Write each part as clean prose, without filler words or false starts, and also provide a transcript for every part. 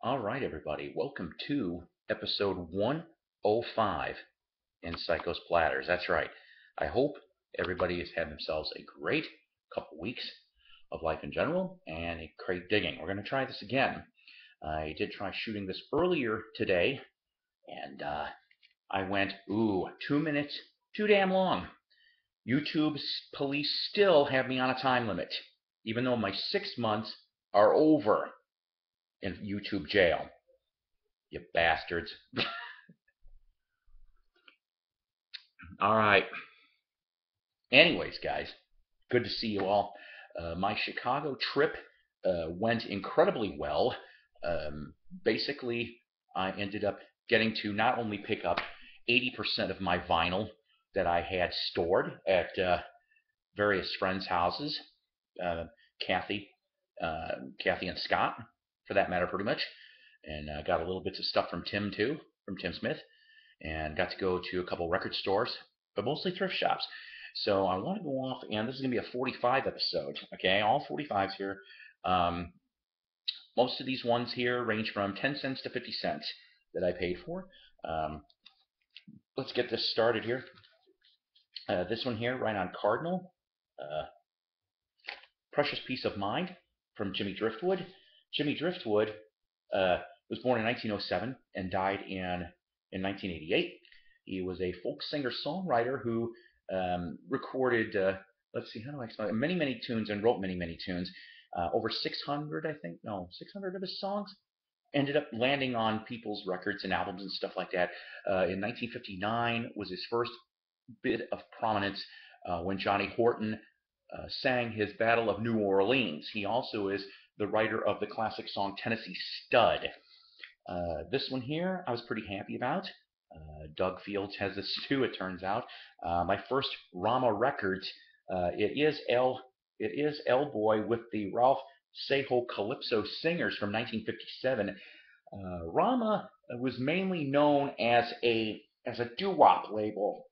All right, everybody. Welcome to episode 105 in Psycho's Platters. That's right. I hope everybody has had themselves a great couple weeks of life in general and a great digging. We're going to try this again. I did try shooting this earlier today, and I went, 2 minutes, too damn long. YouTube's police still have me on a time limit, even though my 6 months are over in YouTube jail. You bastards. All right. Anyways, guys, good to see you all. My Chicago trip went incredibly well. Basically, I ended up getting to not only pick up 80% of my vinyl that I had stored at various friends' houses, uh, Kathy, Kathy and Scott, for that matter, pretty much, and got a little bits of stuff from Tim too, from Tim Smith, and got to go to a couple record stores, but mostly thrift shops. So I want to go off, and this is going to be a 45 episode, okay? All 45s here. Um, Most of these ones here range from 10 cents to 50 cents that I paid for. Um, let's get this started here. This one here, right on Cardinal, Precious Peace of Mind from Jimmy Driftwood. Jimmy Driftwood was born in 1907 and died in 1988. He was a folk singer-songwriter who recorded, let's see, how do I explain it? Many tunes and wrote many tunes. Over 600, I think, no, 600 of his songs ended up landing on people's records and albums and stuff like that. In 1959 was his first bit of prominence when Johnny Horton sang his Battle of New Orleans. He also is the writer of the classic song Tennessee Stud. This one here I was pretty happy about. Doug Fields has this too, it turns out. My first Rama Records. It is El Boy with the Ralph Seho Calypso Singers from 1957. Rama was mainly known as a doo-wop label,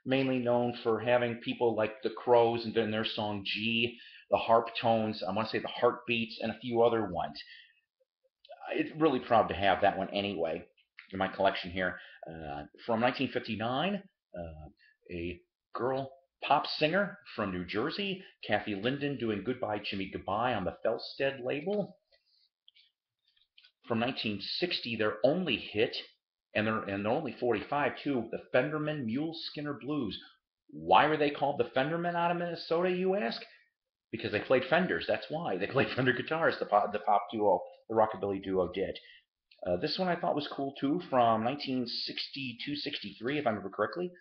mainly known for having people like the Crows and then their song G, the Harp Tones, I want to say the Heartbeats, and a few other ones. I'm really proud to have that one anyway in my collection here. From 1959, a girl pop singer from New Jersey, Kathy Linden, doing Goodbye Jimmy Goodbye on the Felstead label. From 1960, their only hit, and they're only 45 too, the Fenderman Mule Skinner Blues. Why were they called the Fendermen out of Minnesota, you ask? Because they played Fenders. That's why they played Fender guitars. The pop duo, the rockabilly duo, did. This one I thought was cool too, from 1962-63, if I remember correctly.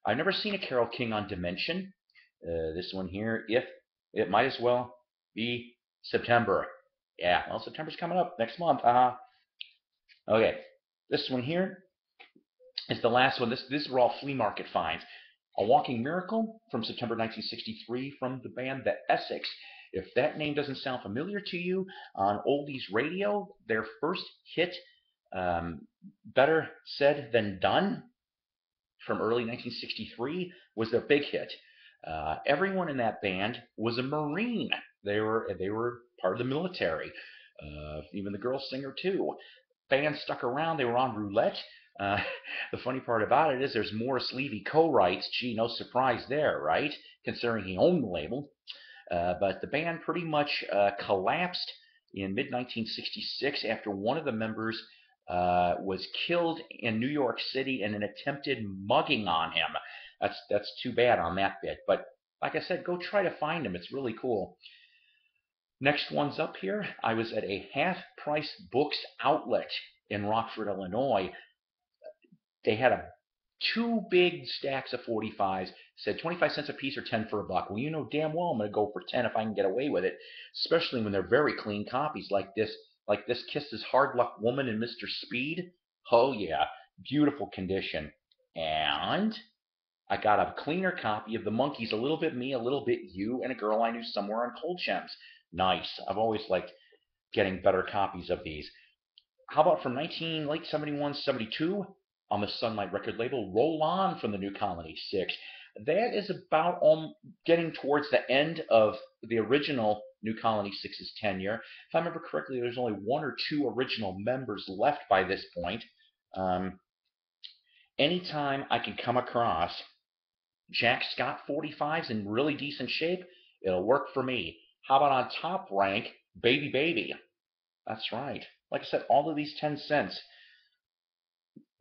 I've never seen a Carole King on Dimension. This one here, if it might as well be September. Yeah, well, September's coming up next month. Okay, this one here is the last one. These are all flea market finds. A Walking Miracle from September 1963 from the band The Essex. If that name doesn't sound familiar to you, on Oldies Radio, their first hit, Better Said Than Done, from early 1963, was their big hit. Everyone in that band was a Marine. They were part of the military. Even the girl singer too. Band stuck around. They were on Roulette. Uh, the funny part about it is there's Morris Levy co-writes. Gee, no surprise there, right? Considering he owned the label. But the band pretty much collapsed in mid-1966 after one of the members was killed in New York City in an attempted mugging on him. That's too bad on that bit. But like I said, go try to find him. It's really cool. Next one's up here. I was at a half-price books outlet in Rockford, Illinois. They had two big stacks of 45s, said 25 cents a piece or 10 for a buck. Well, you know damn well I'm going to go for 10 if I can get away with it, especially when they're very clean copies like this Kisses Hard Luck Woman and Mr. Speed. Oh yeah, beautiful condition. And I got a cleaner copy of The Monkees, A Little Bit Me, A Little Bit You, and A Girl I Knew Somewhere on Cold Gems. Nice. I've always liked getting better copies of these. How about from late 71, 72, on the Sunlight record label, Roll On from the New Colony 6. That is about getting towards the end of the original New Colony Six's tenure. If I remember correctly, there's only one or two original members left by this point. Anytime I can come across Jack Scott 45's in really decent shape, it'll work for me. How about on top rank, Baby Baby? That's right. Like I said, all of these 10 cents.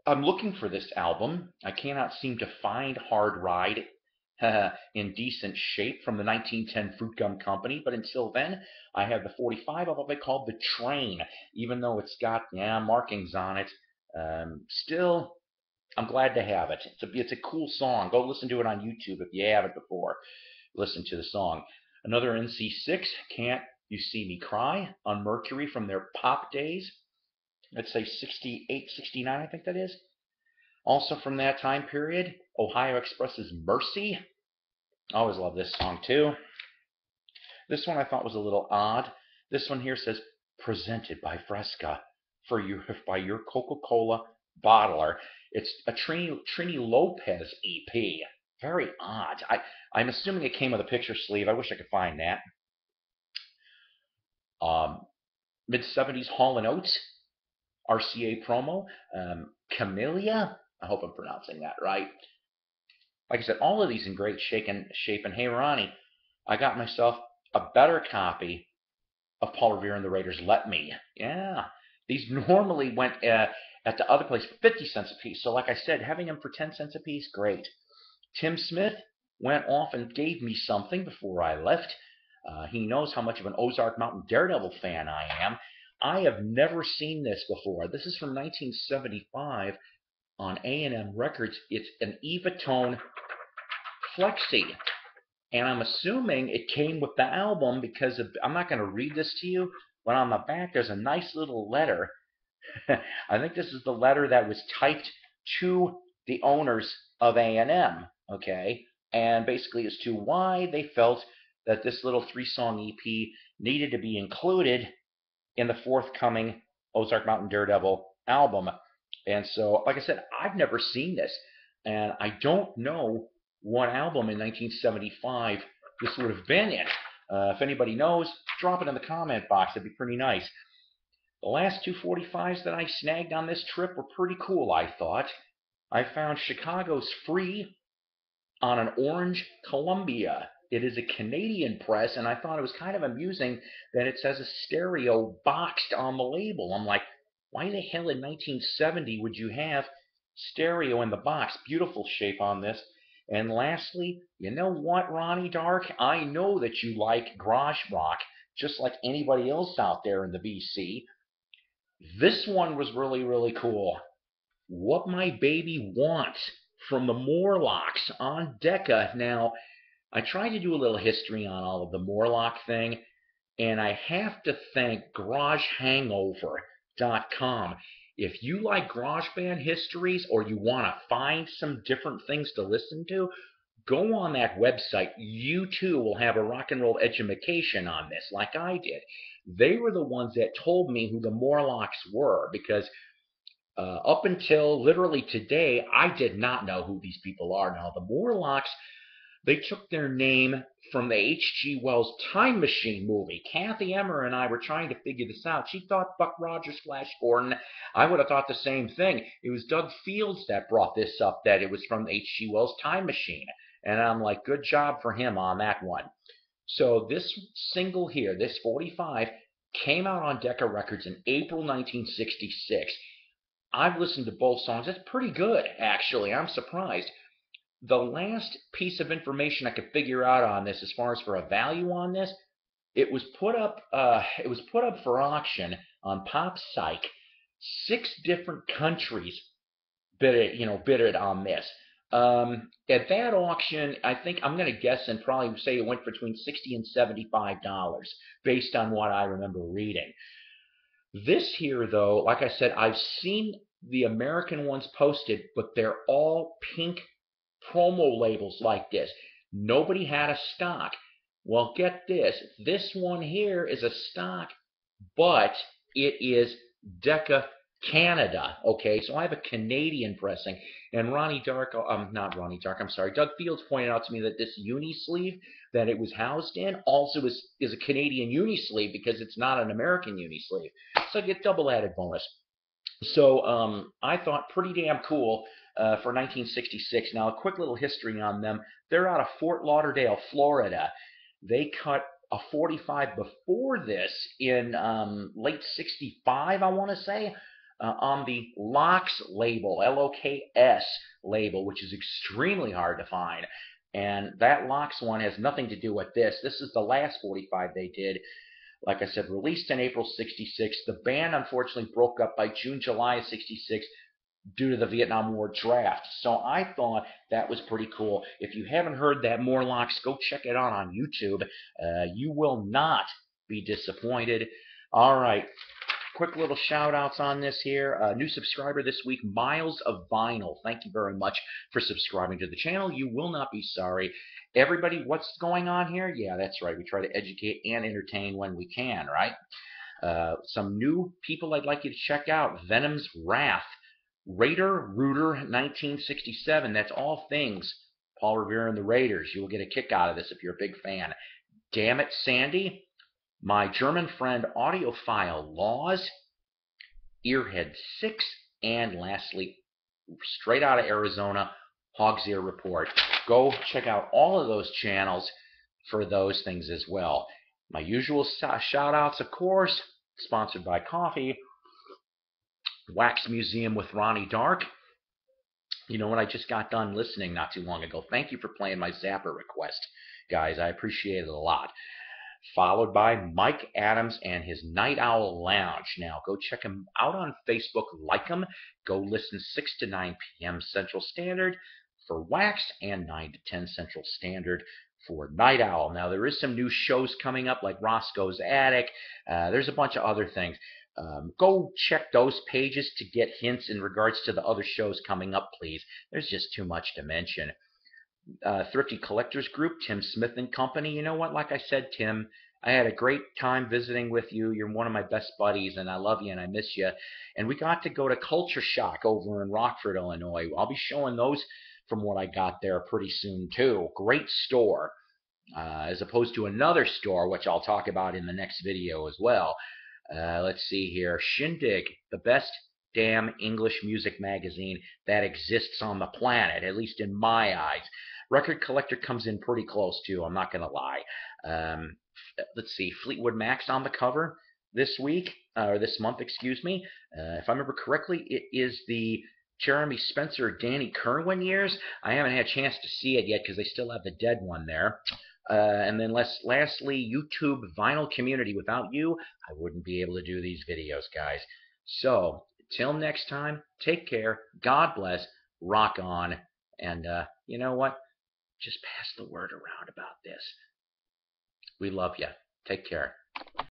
I'm looking for this album. I cannot seem to find Hard Ride in decent shape from the 1910 Fruit Gum Company, but until then, I have the 45 of what they call the Train, even though it's got markings on it. Still, I'm glad to have it. It's a cool song. Go listen to it on YouTube if you haven't before. Listen to the song. Another NC6, Can't You See Me Cry, on Mercury from their pop days. Let's say 68, 69, I think that is. Also from that time period, Ohio Express's Mercy. I always love this song too. This one I thought was a little odd. This one here says, presented by Fresca by your Coca-Cola bottler. It's a Trini Lopez EP. Very odd. I'm assuming it came with a picture sleeve. I wish I could find that. Mid-70s Hall & Oates, RCA promo. Camellia, I hope I'm pronouncing that right. Like I said, all of these in great shape. And hey, Ronnie, I got myself a better copy of Paul Revere and the Raiders' Let Me. Yeah, these normally went at the other place for 50 cents a piece. So like I said, having them for 10 cents a piece, great. Tim Smith went off and gave me something before I left. He knows how much of an Ozark Mountain Daredevil fan I am. I have never seen this before. This is from 1975 on A&M Records. It's an Evatone Flexi. And I'm assuming it came with the album because I'm not going to read this to you, but on the back there's a nice little letter. I think this is the letter that was typed to the owners of A&M, okay? And basically as to why they felt that this little 3-song EP needed to be included in the forthcoming Ozark Mountain Daredevil album. And so, like I said, I've never seen this, and I don't know what album in 1975 this would have been in. If anybody knows, drop it in the comment box. That'd be pretty nice. The last two 45s that I snagged on this trip were pretty cool, I thought. I found Chicago's Free on an orange Columbia. It is a Canadian press, and I thought it was kind of amusing that it says a stereo boxed on the label. I'm like, why the hell in 1970 would you have stereo in the box? Beautiful shape on this. And lastly, you know what, Ronnie Dark? I know that you like garage rock, just like anybody else out there in the BC. This one was really, really cool. What My Baby Wants from the Morlocks on Decca. Now, I tried to do a little history on all of the Morlock thing, and I have to thank GarageHangover.com. If you like garage band histories or you want to find some different things to listen to, go on that website. You too will have a rock and roll education on this, like I did. They were the ones that told me who the Morlocks were, because up until literally today, I did not know who these people are. Now, the Morlocks, they took their name from the H.G. Wells Time Machine movie. Kathy Emmer and I were trying to figure this out. She thought Buck Rogers, Flash Gordon. I would have thought the same thing. It was Doug Fields that brought this up, that it was from the H.G. Wells Time Machine. And I'm like, good job for him on that one. So this single here, this 45, came out on Decca Records in April 1966. I've listened to both songs. It's pretty good, actually. I'm surprised. The last piece of information I could figure out on this, as far as for a value on this, it was put up for auction on Pop Psych. 6 different countries bid it on this. At that auction, I think I'm going to guess and probably say it went between $60 and $75, based on what I remember reading. This here, though, like I said, I've seen the American ones posted, but they're all pink promo labels like this. Nobody had a stock. Well, get this. This one here is a stock, but it is Decca Canada. Okay, so I have a Canadian pressing, and Ronnie Dark, not Ronnie Dark, I'm sorry, Doug Fields pointed out to me that this uni sleeve that it was housed in also is a Canadian uni sleeve because it's not an American uni sleeve. So I get double added bonus. So I thought pretty damn cool for 1966. Now, a quick little history on them. They're out of Fort Lauderdale, Florida. They cut a 45 before this in late 65, I want to say, on the Loks label, Loks label, which is extremely hard to find. And that Loks one has nothing to do with this. This is the last 45 they did. Like I said, released in April 66. The band unfortunately broke up by June, July of 66 due to the Vietnam War draft. So I thought that was pretty cool. If you haven't heard that Morlocks, go check it out on YouTube. You will not be disappointed. All right. Quick little shout outs on this here. New subscriber this week, Miles of Vinyl. Thank you very much for subscribing to the channel. You will not be sorry. Everybody, what's going on here? Yeah, that's right. We try to educate and entertain when we can, right? Some new people I'd like you to check out. Venom's Wrath. Raider Rooter 1967. That's all things Paul Revere and the Raiders. You will get a kick out of this if you're a big fan. Damn It, Sandy. My German Friend Audiophile Laws, Earhead 6, and lastly, straight out of Arizona, Hog's Ear Report. Go check out all of those channels for those things as well. My usual shout outs, of course, sponsored by coffee, Wax Museum with Ronnie Dark. You know what? I just got done listening not too long ago. Thank you for playing my Zapper request, guys. I appreciate it a lot. Followed by Mike Adams and his Night Owl Lounge. Now, go check him out on Facebook, like him. Go listen 6 to 9 p.m. Central Standard for Wax and 9 to 10 Central Standard for Night Owl. Now, there is some new shows coming up like Roscoe's Attic. There's a bunch of other things. Go check those pages to get hints in regards to the other shows coming up, please. There's just too much to mention. Thrifty Collectors Group, Tim Smith and Company. You know what? Like I said, Tim, I had a great time visiting with you. You're one of my best buddies, and I love you and I miss you. And we got to go to Culture Shock over in Rockford, Illinois. I'll be showing those from what I got there pretty soon, too. Great store, as opposed to another store, which I'll talk about in the next video as well. Let's see here. Shindig, the best damn English music magazine that exists on the planet, at least in my eyes. Record Collector comes in pretty close, too. I'm not going to lie. Let's see. Fleetwood Mac's on the cover this week, or this month, excuse me. If I remember correctly, it is the Jeremy Spencer, Danny Kerwin years. I haven't had a chance to see it yet because they still have the dead one there. And then lastly, YouTube Vinyl Community. Without you, I wouldn't be able to do these videos, guys. So, till next time, take care, God bless, rock on, and you know what? Just pass the word around about this. We love you. Take care.